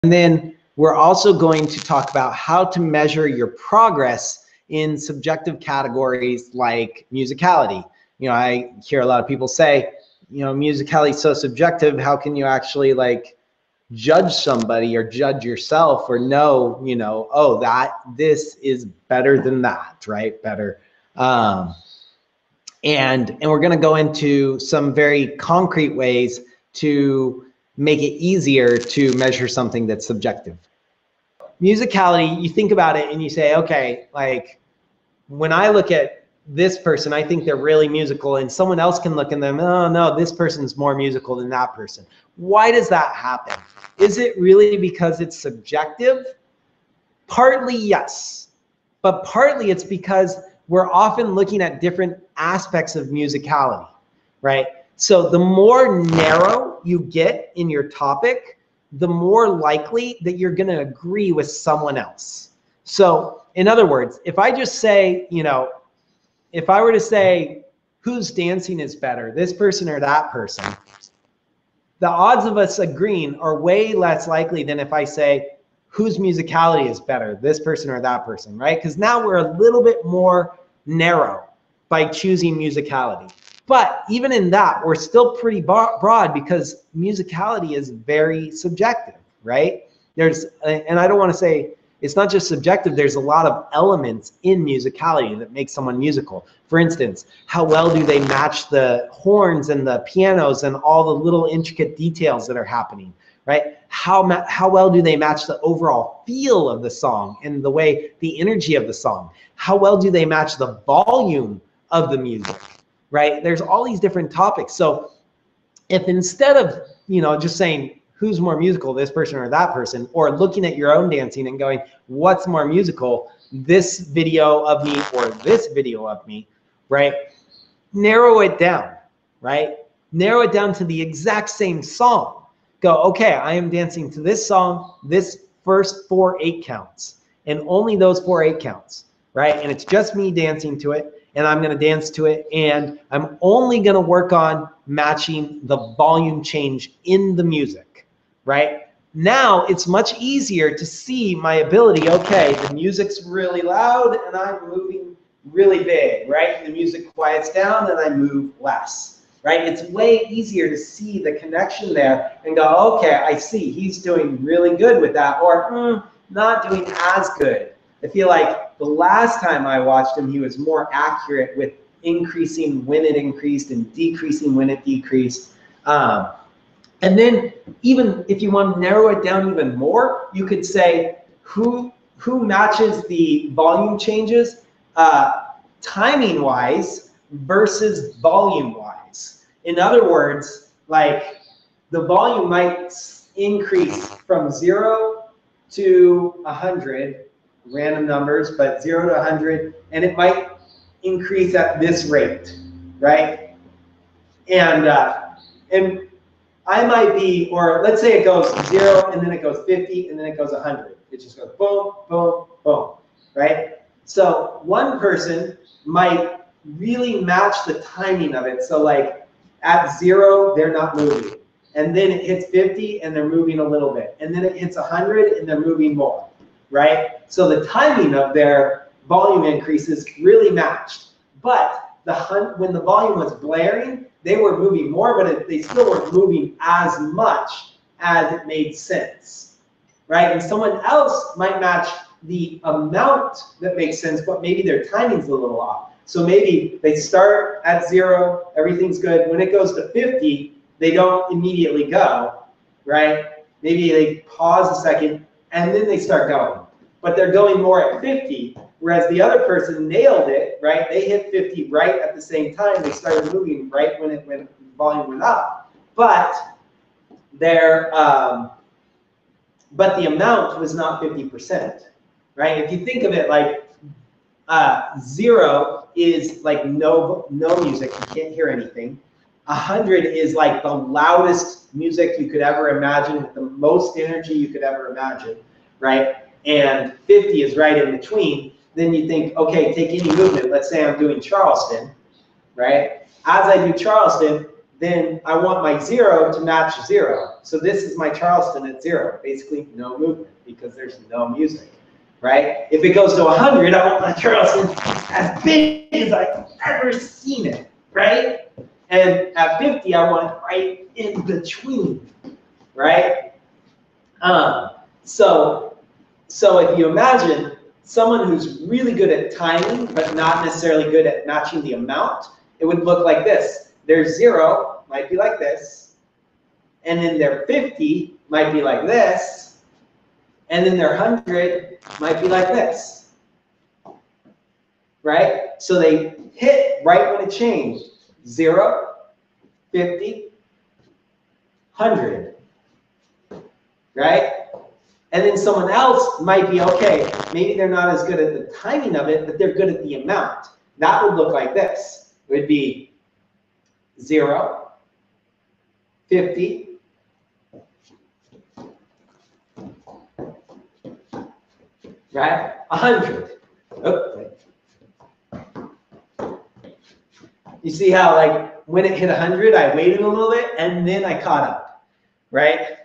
And then we're also going to talk about how to measure your progress in subjective categories like musicality. You know, I hear a lot of people say, you know, musicality is so subjective. How can you actually like judge somebody or judge yourself or know, you know, oh, this is better than that, right? Better. And we're going to go into some very concrete ways to make it easier to measure something that's subjective. Musicality, you think about it and you say, okay, like when I look at this person, I think they're really musical, and someone else can look at them, oh no, this person's more musical than that person. Why does that happen? Is it really because it's subjective? Partly yes, but partly it's because we're often looking at different aspects of musicality, right? So the more narrow you get in your topic, the more likely that you're going to agree with someone else. So in other words, if I just say, you know, if I were to say whose dancing is better, this person or that person, the odds of us agreeing are way less likely than if I say whose musicality is better, this person or that person, right? Because now we're a little bit more narrow by choosing musicality. But even in that, we're still pretty broad because musicality is very subjective, right? And I don't want to say it's not just subjective, there's a lot of elements in musicality that make someone musical. For instance, how well do they match the horns and the pianos and all the little intricate details that are happening, right? How well do they match the overall feel of the song and the way, the energy of the song? How well do they match the volume of the music, right? There's all these different topics. So if instead of, you know, just saying who's more musical, this person or that person, or looking at your own dancing and going, what's more musical, this video of me or this video of me, right? Narrow it down, right? Narrow it down to the exact same song. Go, okay, I am dancing to this song, this first 4 8 counts, and only those 4 8 counts, right? And it's just me dancing to it, and I'm gonna dance to it, and I'm only gonna work on matching the volume change in the music, right? Now it's much easier to see my ability, okay, the music's really loud and I'm moving really big, right? The music quiets down and I move less, right? It's way easier to see the connection there and go, okay, I see he's doing really good with that, or not doing as good. I feel like the last time I watched him, he was more accurate with increasing when it increased and decreasing when it decreased. And then even if you want to narrow it down even more, you could say who matches the volume changes timing wise versus volume wise. In other words, like the volume might increase from 0 to 100, random numbers, but 0 to 100, and it might increase at this rate, right? And I might be, or let's say it goes 0 and then it goes 50 and then it goes 100. It just goes boom, boom, boom, right? So one person might really match the timing of it. So like at 0, they're not moving. And then it hits 50 and they're moving a little bit. And then it hits 100 and they're moving more, right? So the timing of their volume increases really matched. But when the volume was blaring, they were moving more, but they still weren't moving as much as it made sense, right? And someone else might match the amount that makes sense, but maybe their timing's a little off. So maybe they start at 0, everything's good. When it goes to 50, they don't immediately go, right? Maybe they pause a second and then they start going. But they're going more at 50, whereas the other person nailed it, right? They hit 50 right at the same time. They started moving right when the volume went up. But the amount was not 50%, right? If you think of it like 0 is like no music, you can't hear anything. 100 is like the loudest music you could ever imagine with the most energy you could ever imagine, right? And 50 is right in between. Then you think, okay, take any movement. Let's say I'm doing Charleston, right? As I do Charleston, then I want my 0 to match 0. So this is my Charleston at 0, basically no movement because there's no music, right? If it goes to 100, I want my Charleston as big as I've ever seen it, right? And at 50, I want it right in between, right? So if you imagine someone who's really good at timing, but not necessarily good at matching the amount, it would look like this. Their 0 might be like this, and then their 50 might be like this, and then their 100 might be like this, right? So they hit right when it changed. 0, 50, 100, right? And then someone else might be, okay, maybe they're not as good at the timing of it, but they're good at the amount. That would look like this. It would be 0, 50, right? 100. Oh, you see how, like, when it hit 100, I waited a little bit and then I caught up, right?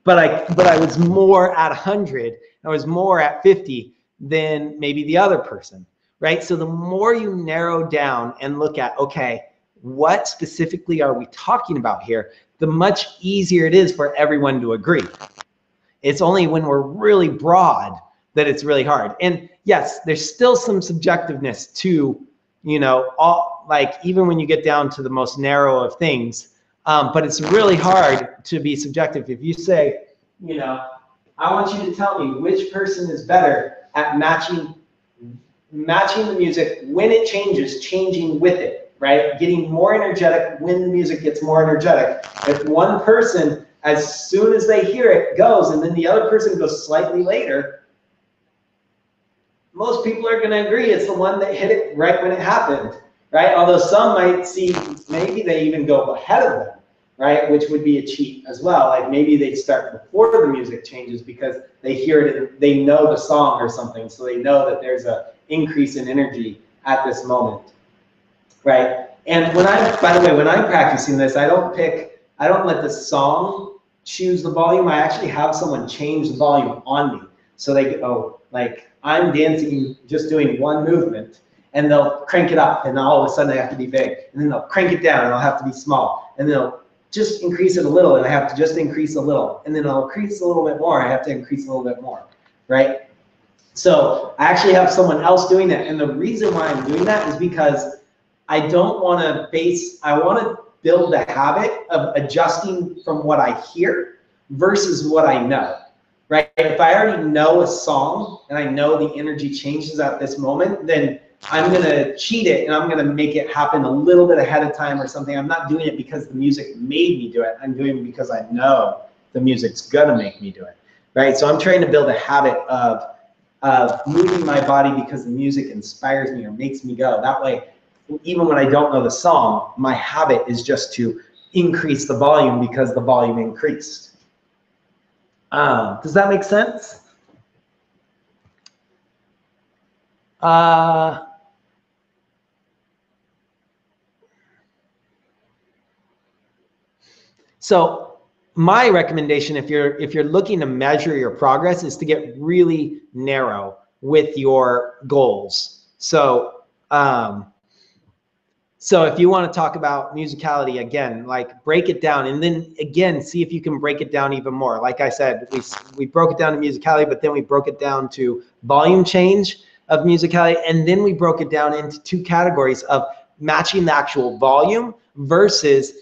But I was more at 100, I was more at 50 than maybe the other person, right? So the more you narrow down and look at, okay, what specifically are we talking about here, the much easier it is for everyone to agree. It's only when we're really broad that it's really hard. And yes, there's still some subjectiveness to, you know, like even when you get down to the most narrow of things, but it's really hard to be subjective. If you say, you know, I want you to tell me which person is better at matching the music when it changes, changing with it, right? Getting more energetic when the music gets more energetic. If one person, as soon as they hear it, goes, and then the other person goes slightly later, most people are going to agree it's the one that hit it right when it happened, right? Although some might see, maybe they even go ahead of them, right? Which would be a cheat as well. Like maybe they start before the music changes because they hear it, they know the song or something, so they know that there's an increase in energy at this moment, right? And by the way, when I'm practicing this, I don't let the song choose the volume. I actually have someone change the volume on me. So they go, like, I'm dancing, just doing one movement, and they'll crank it up, and all of a sudden I have to be big. And then they'll crank it down, and I'll have to be small. And they'll just increase it a little, and I have to just increase a little. And then I'll increase a little bit more, I have to increase a little bit more, right? So I actually have someone else doing that. And the reason why I'm doing that is because I don't want to I want to build the habit of adjusting from what I hear versus what I know. Right? If I already know a song and I know the energy changes at this moment, then I'm going to cheat it and I'm going to make it happen a little bit ahead of time or something. I'm not doing it because the music made me do it. I'm doing it because I know the music's going to make me do it. Right? So I'm trying to build a habit of moving my body because the music inspires me or makes me go. That way, even when I don't know the song, my habit is just to increase the volume because the volume increased. Does that make sense? So my recommendation, if you're looking to measure your progress, is to get really narrow with your goals. So if you want to talk about musicality again, like break it down, and then again, see if you can break it down even more. Like I said, we broke it down to musicality, but then we broke it down to volume change of musicality, and then we broke it down into two categories of matching the actual volume versus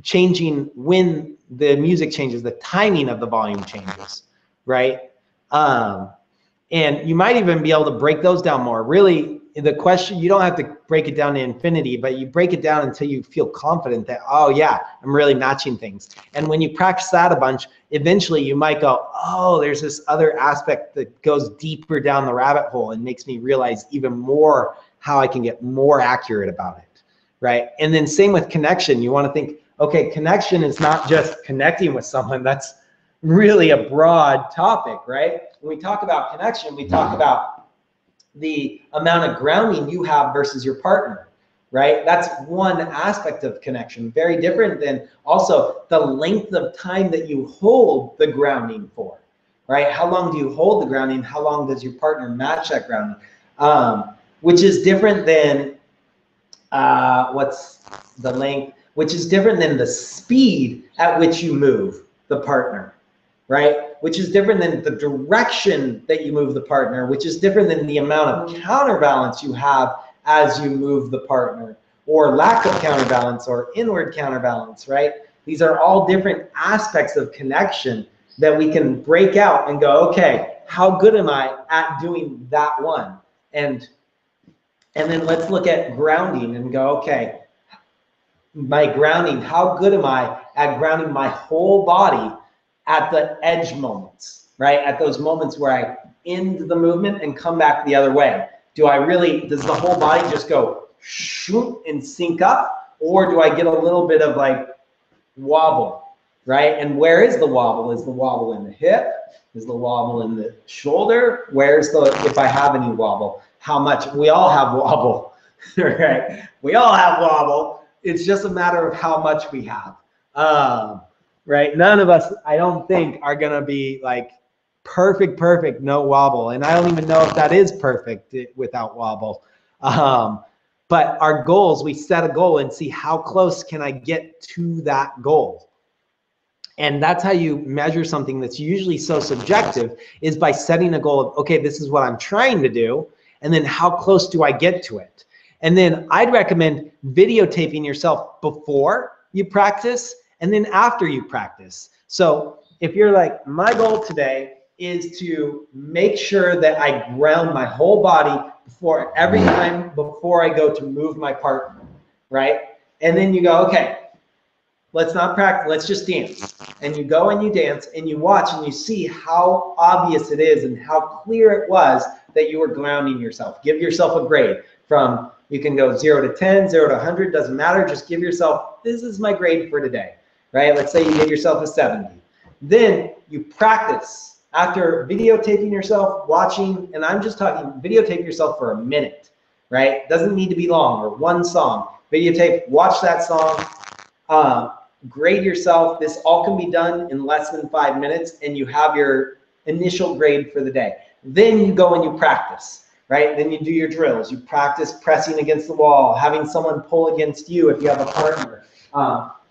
changing when the music changes, the timing of the volume changes, right? And you might even be able to break those down more. Really, the question, you don't have to break it down to infinity, but you break it down until you feel confident that, oh yeah, I'm really matching things. And when you practice that a bunch, eventually you might go, oh, there's this other aspect that goes deeper down the rabbit hole and makes me realize even more how I can get more accurate about it, right? And then same with connection. You want to think, okay, connection is not just connecting with someone. That's really a broad topic, right? When we talk about connection, we talk about the amount of grounding you have versus your partner, right? That's one aspect of connection, very different than also the length of time that you hold the grounding for, right? How long do you hold the grounding? How long does your partner match that grounding? Which is different than what's the length, which is different than the speed at which you move the partner, right? Which is different than the direction that you move the partner, which is different than the amount of counterbalance you have as you move the partner, or lack of counterbalance or inward counterbalance, right? These are all different aspects of connection that we can break out and go, okay, how good am I at doing that one? And then let's look at grounding and go, okay, my grounding, how good am I at grounding my whole body at the edge moments, right? At those moments where I end the movement and come back the other way. Does the whole body just go shoot and sync up? Or do I get a little bit of like wobble, right? And where is the wobble? Is the wobble in the hip? Is the wobble in the shoulder? If I have any wobble? How much? We all have wobble, right? We all have wobble. It's just a matter of how much we have, right? None of us, I don't think, are gonna be like perfect, no wobble. And I don't even know if that is perfect without wobble. But our goals, we set a goal and see how close can I get to that goal. And that's how you measure something that's usually so subjective, is by setting a goal of, okay, this is what I'm trying to do, and then how close do I get to it? And then I'd recommend videotaping yourself before you practice and then after you practice. So if you're like, my goal today is to make sure that I ground my whole body every time before I go to move my partner, right? And then you go, okay, let's not practice, let's just dance. And you go and you dance and you watch and you see how obvious it is and how clear it was that you were grounding yourself. Give yourself a grade from, you can go 0 to 10, 0 to 100, doesn't matter. Just give yourself, this is my grade for today, right? Let's say you give yourself a 70. Then you practice. After videotaping yourself, watching, and I'm just talking, videotape yourself for a minute, right? Doesn't need to be long, or one song. Videotape, watch that song, grade yourself. This all can be done in less than 5 minutes, and you have your initial grade for the day. Then you go and you practice, right? Then you do your drills. You practice pressing against the wall, having someone pull against you if you have a partner.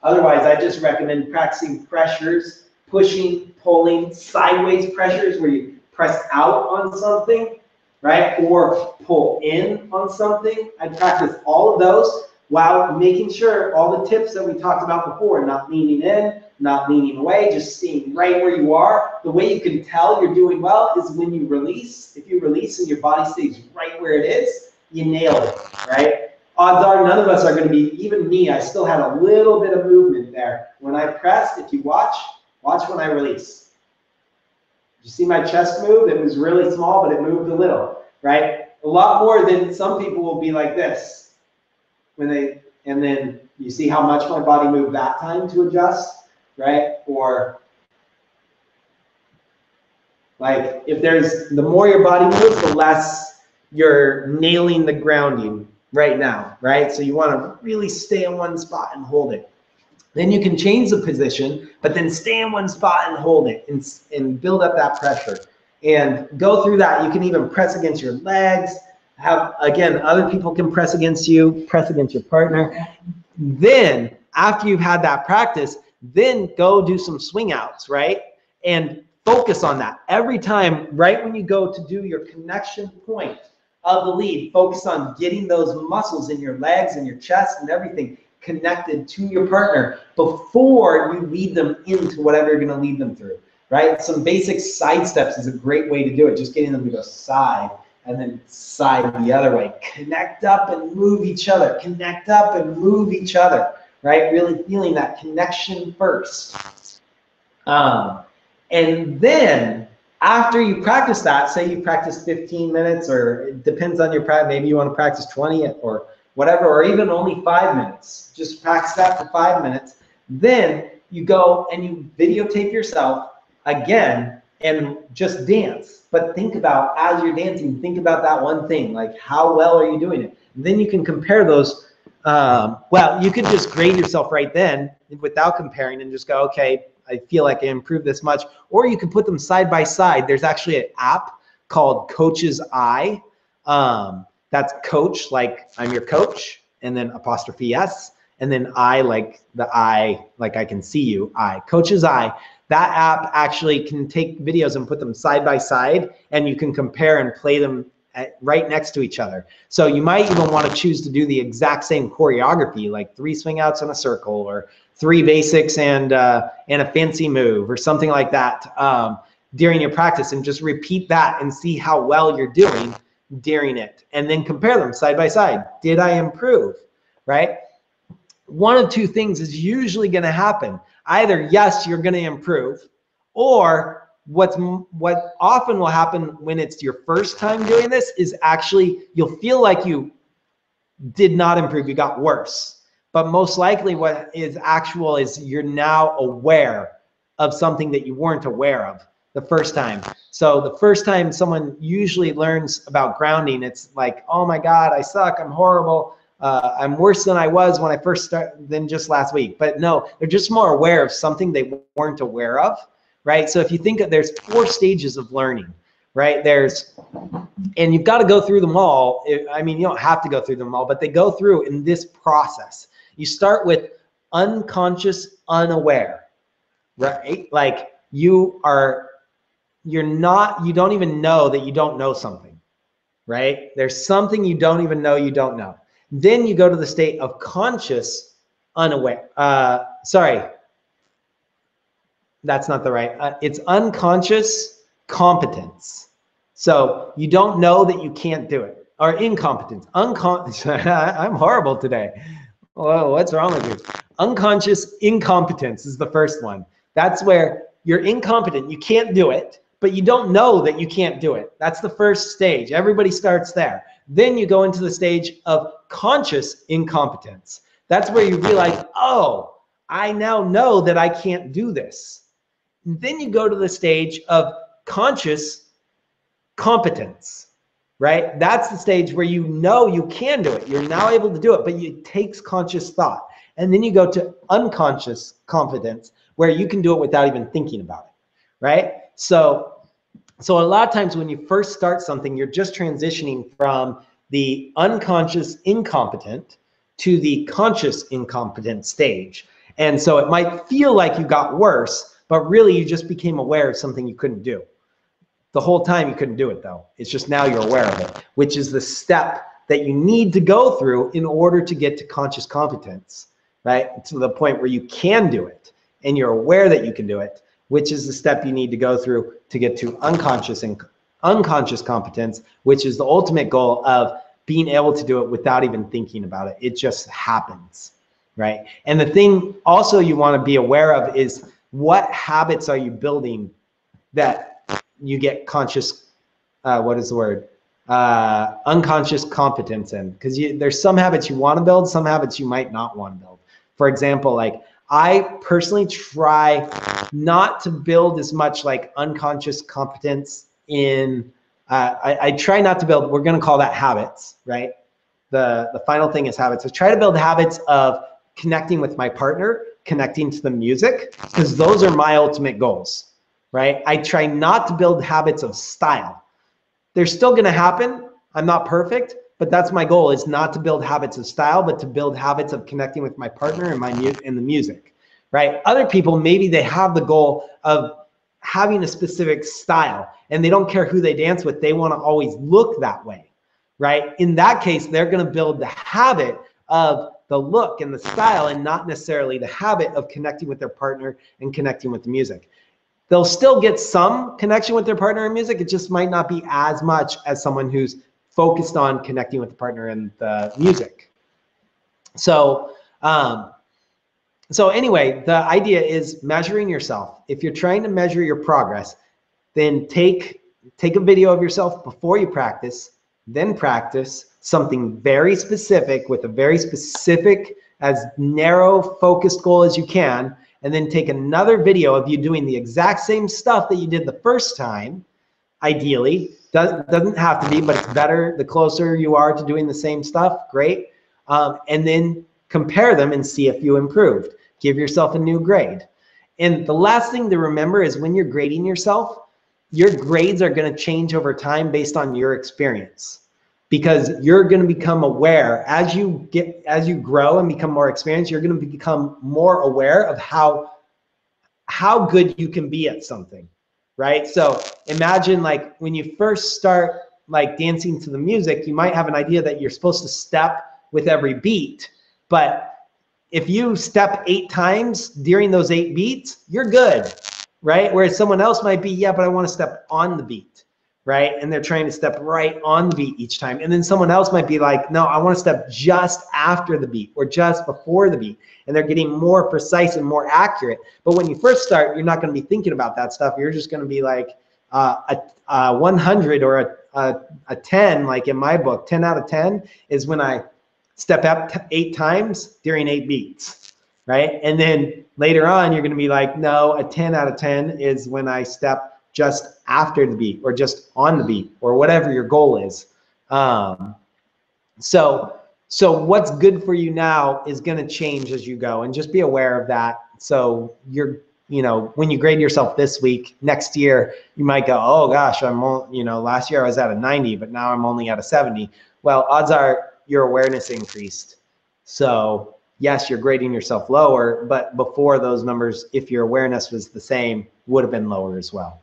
Otherwise, I just recommend practicing pressures, pushing, pulling, sideways pressures where you press out on something, right? Or pull in on something. I practice all of those while making sure all the tips that we talked about before, not leaning in, not leaning away, just staying right where you are. The way you can tell you're doing well is when you release. If you release and your body stays right where it is, you nailed it, right? Odds are none of us are going to be, even me, I still had a little bit of movement there. When I pressed, if you watch when I release. You see my chest move? It was really small, but it moved a little, right? A lot more than some people will be like this. And then you see how much my body moved that time to adjust, right? Or like the more your body moves, the less you're nailing the grounding right now, right? So you want to really stay in one spot and hold it. Then you can change the position, but then stay in one spot and hold it and build up that pressure and go through that. You can even press against your legs. Again, other people can press against you, press against your partner. Then after you've had that practice, then go do some swing outs, right? And focus on that. Every time, right when you go to do your connection point of the lead, focus on getting those muscles in your legs and your chest and everything connected to your partner before you lead them into whatever you're going to lead them through, right? Some basic side steps is a great way to do it. Just getting them to go side and then side the other way. Connect up and move each other. Connect up and move each other, right? Really feeling that connection first. And then after you practice that, say you practice 15 minutes, or it depends on your practice. Maybe you want to practice 20 or whatever, or even only 5 minutes. Just practice that for 5 minutes. Then you go and you videotape yourself again and just dance. But think about, as you're dancing, think about that one thing, like how well are you doing it? And then you can compare those Well, you could just grade yourself right then without comparing and just go, okay, I feel like I improved this much. Or you can put them side by side. There's actually an app called Coach's Eye. That's coach, like I'm your coach, and then apostrophe S, and then I, like the I, like I can see you, I. Coach's Eye. That app actually can take videos and put them side by side, and you can compare and play them right next to each other. So you might even want to choose to do the exact same choreography, like 3 swing outs in a circle, or 3 basics and a fancy move, or something like that during your practice, and just repeat that and see how well you're doing during it, and then compare them side by side. Did I improve, right? One of 2 things is usually going to happen. Either yes, you're going to improve, or what often will happen when it's your first time doing this is actually you'll feel like you did not improve, you got worse. But most likely what is actual is you're now aware of something that you weren't aware of the first time. So the first time someone usually learns about grounding, it's like, oh my God, I suck, I'm horrible. I'm worse than I was when I first started than just last week. But no, they're just more aware of something they weren't aware of, right? So if you think that there's 4 stages of learning, right? And you've got to go through them all. I mean, you don't have to go through them all, but they go through in this process. You start with unconscious, unaware, right? Like you don't even know that you don't know something, right? There's something you don't even know you don't know. Then you go to the state of conscious, unaware. Sorry, that's not the right. It's unconscious competence. So you don't know that you can't do it, or incompetence. I'm horrible today. Whoa, what's wrong with you? Unconscious incompetence is the first one. That's where you're incompetent. You can't do it, but you don't know that you can't do it. That's the first stage. Everybody starts there. Then you go into the stage of conscious incompetence. That's where you realize, oh, I now know that I can't do this. And then you go to the stage of conscious competence, right? That's the stage where you know you can do it. You're now able to do it, but it takes conscious thought. And then you go to unconscious competence, where you can do it without even thinking about it, right? So a lot of times when you first start something, you're just transitioning from the unconscious incompetent to the conscious incompetent stage. And so it might feel like you got worse, but really you just became aware of something you couldn't do. The whole time you couldn't do it though. It's just now you're aware of it, which is the step that you need to go through in order to get to conscious competence, right? To the point where you can do it and you're aware that you can do it, which is the step you need to go through to get to unconscious competence, which is the ultimate goal of being able to do it without even thinking about it. It just happens, right? And the thing also you want to be aware of is what habits are you building that you get conscious, unconscious competence in? Because there's some habits you want to build, some habits you might not want to build. For example, like I personally try not to build as much like unconscious competence in, I try not to build, we're going to call that habits, right? The final thing is habits. I try to build habits of connecting with my partner, connecting to the music, because those are my ultimate goals, right? I try not to build habits of style. They're still going to happen. I'm not perfect, but that's my goal, is not to build habits of style, but to build habits of connecting with my partner and the music, right? Other people, maybe they have the goal of having a specific style and they don't care who they dance with. They want to always look that way, right? In that case, they're going to build the habit of the look and the style and not necessarily the habit of connecting with their partner and connecting with the music. They'll still get some connection with their partner and music. It just might not be as much as someone who's focused on connecting with the partner and the music. So anyway, the idea is measuring yourself. If you're trying to measure your progress, then take a video of yourself before you practice, then practice something very specific with a very specific, as narrow focused goal as you can, and then take another video of you doing the exact same stuff that you did the first time. Ideally, doesn't have to be, but it's better the closer you are to doing the same stuff, great. and then compare them and see if you improved. Give yourself a new grade. And the last thing to remember is when you're grading yourself, your grades are going to change over time based on your experience, because you're going to become aware as you grow and become more experienced. You're going to become more aware of how good you can be at something, right? So imagine like when you first start like dancing to the music, you might have an idea that you're supposed to step with every beat, but if you step 8 times during those 8 beats, you're good, right? Whereas someone else might be, yeah, but I want to step on the beat, right? And they're trying to step right on the beat each time. And then someone else might be like, no, I want to step just after the beat or just before the beat. And they're getting more precise and more accurate. But when you first start, you're not going to be thinking about that stuff. You're just going to be like a 100 or a 10, like in my book, 10 out of 10 is when I step up 8 times during 8 beats, right? And then later on, you're going to be like, no, a 10 out of 10 is when I step just after the beat or just on the beat or whatever your goal is. So what's good for you now is going to change as you go, and just be aware of that. So when you grade yourself this week, next year, you might go, oh gosh, last year I was at a 90, but now I'm only at a 70. Well, odds are your awareness increased. So yes, you're grading yourself lower, but before those numbers, if your awareness was the same, would have been lower as well.